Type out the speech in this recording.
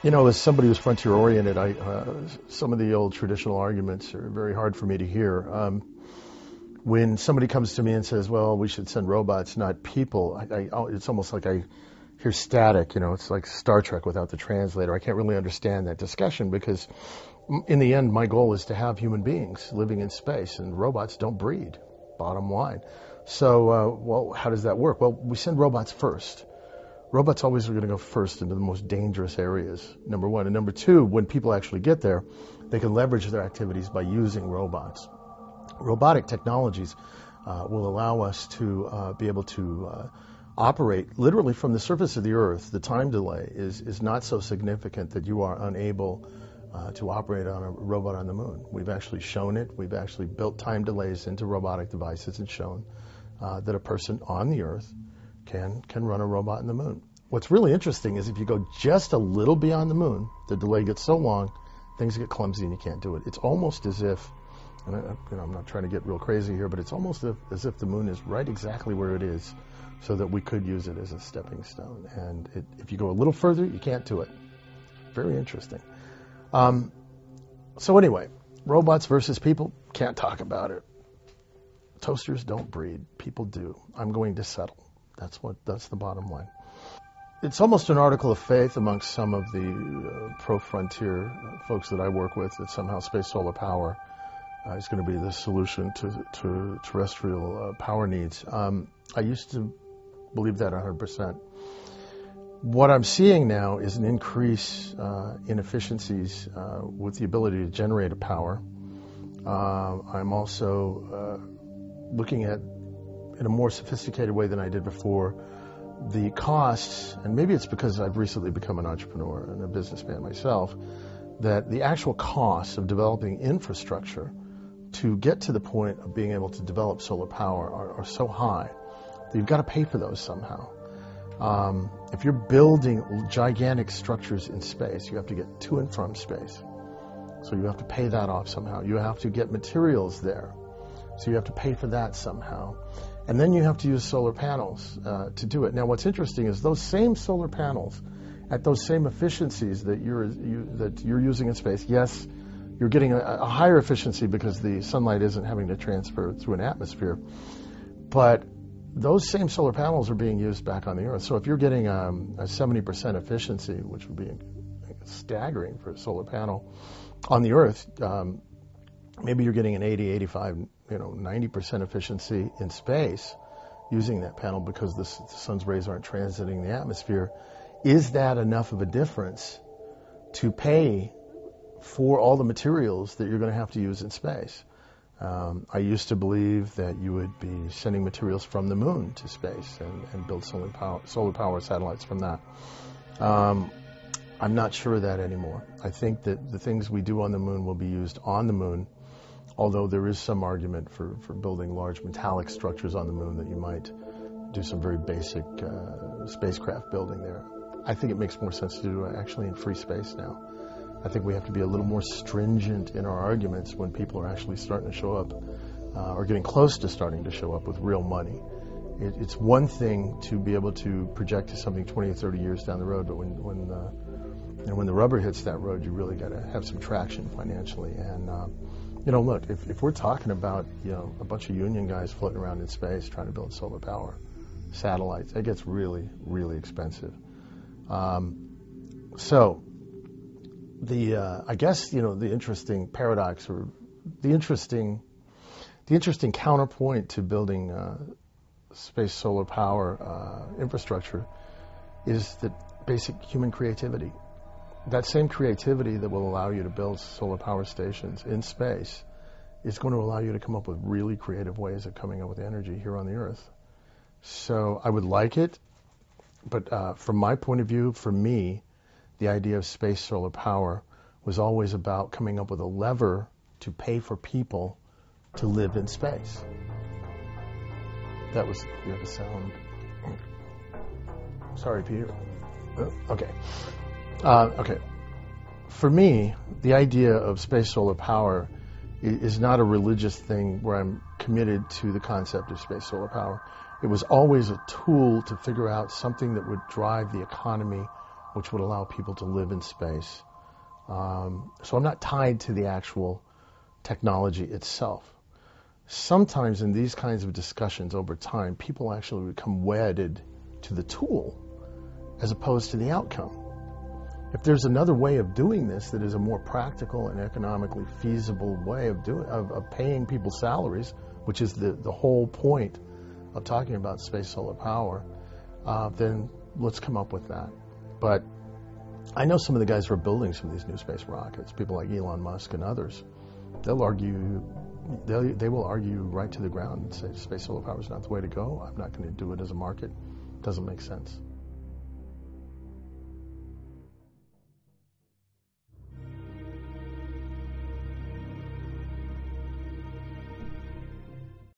You know, as somebody who's frontier-oriented, some of the old traditional arguments are very hard for me to hear. When somebody comes to me and says, well, we should send robots, not people, it's almost like I hear static. You know, it's like Star Trek without the translator. I can't really understand that discussion because in the end, my goal is to have human beings living in space, and robots don't breed, bottom line. So, well, how does that work? Well, we send robots first. Robots always are going to go first into the most dangerous areas, number one. And number two, when people actually get there, they can leverage their activities by using robots. Robotic technologies will allow us to be able to operate literally from the surface of the Earth. The time delay is not so significant that you are unable to operate on a robot on the moon. We've actually shown it. We've actually built time delays into robotic devices and shown that a person on the Earth can run a robot in the moon. What's really interesting is if you go just a little beyond the moon, the delay gets so long, things get clumsy and you can't do it. It's almost as if, and I'm not trying to get real crazy here, but it's almost as if the moon is right exactly where it is so that we could use it as a stepping stone. And if you go a little further, you can't do it. Very interesting. So anyway, robots versus people, can't talk about it. Toasters don't breed, people do. I'm going to settle. That's the bottom line. It's almost an article of faith amongst some of the pro-frontier folks that I work with that somehow space solar power is going to be the solution to terrestrial power needs. I used to believe that 100%. What I'm seeing now is an increase in efficiencies with the ability to generate a power. I'm also looking at, in a more sophisticated way than I did before, the costs, and maybe it's because I've recently become an entrepreneur and a businessman myself, that the actual costs of developing infrastructure to get to the point of being able to develop solar power are so high that you've got to pay for those somehow. If you're building gigantic structures in space, you have to get to and from space. So you have to pay that off somehow. You have to get materials there. So you have to pay for that somehow. And then you have to use solar panels to do it. Now, what's interesting is those same solar panels, at those same efficiencies that you're using in space, yes, you're getting a higher efficiency because the sunlight isn't having to transfer through an atmosphere. But those same solar panels are being used back on the Earth. So if you're getting a 70% efficiency, which would be staggering for a solar panel on the Earth, maybe you're getting an 80, 85, 90% efficiency in space using that panel because the sun's rays aren't transiting the atmosphere. Is that enough of a difference to pay for all the materials that you're going to have to use in space? I used to believe that you would be sending materials from the moon to space and build solar power satellites from that. I'm not sure of that anymore. I think that the things we do on the moon will be used on the moon, although there is some argument for building large metallic structures on the moon that you might do some very basic spacecraft building there. I think it makes more sense to do actually in free space now. I think we have to be a little more stringent in our arguments when people are actually starting to show up or getting close to starting to show up with real money. It's one thing to be able to project to something 20 or 30 years down the road, but when the rubber hits that road, you really got to have some traction financially. And look, if we're talking about a bunch of union guys floating around in space trying to build solar power satellites, it gets really, really expensive. So I guess the interesting paradox or the interesting counterpoint to building space solar power infrastructure is the basic human creativity. That same creativity that will allow you to build solar power stations in space is going to allow you to come up with really creative ways of coming up with energy here on the Earth. So I would like it, but from my point of view, for me, the idea of space solar power was always about coming up with a lever to pay for people to live in space. You have a sound. Sorry, Peter. Okay. Okay. For me, the idea of space solar power is not a religious thing where I'm committed to the concept of space solar power. It was always a tool to figure out something that would drive the economy which would allow people to live in space. So I'm not tied to the actual technology itself. Sometimes in these kinds of discussions over time, people actually become wedded to the tool as opposed to the outcome. If there's another way of doing this that is a more practical and economically feasible way of paying people salaries, which is the whole point of talking about space solar power, then let's come up with that. But I know some of the guys who are building some of these new space rockets, people like Elon Musk and others. They will argue right to the ground and say space solar power is not the way to go. I'm not going to do it as a market. It doesn't make sense.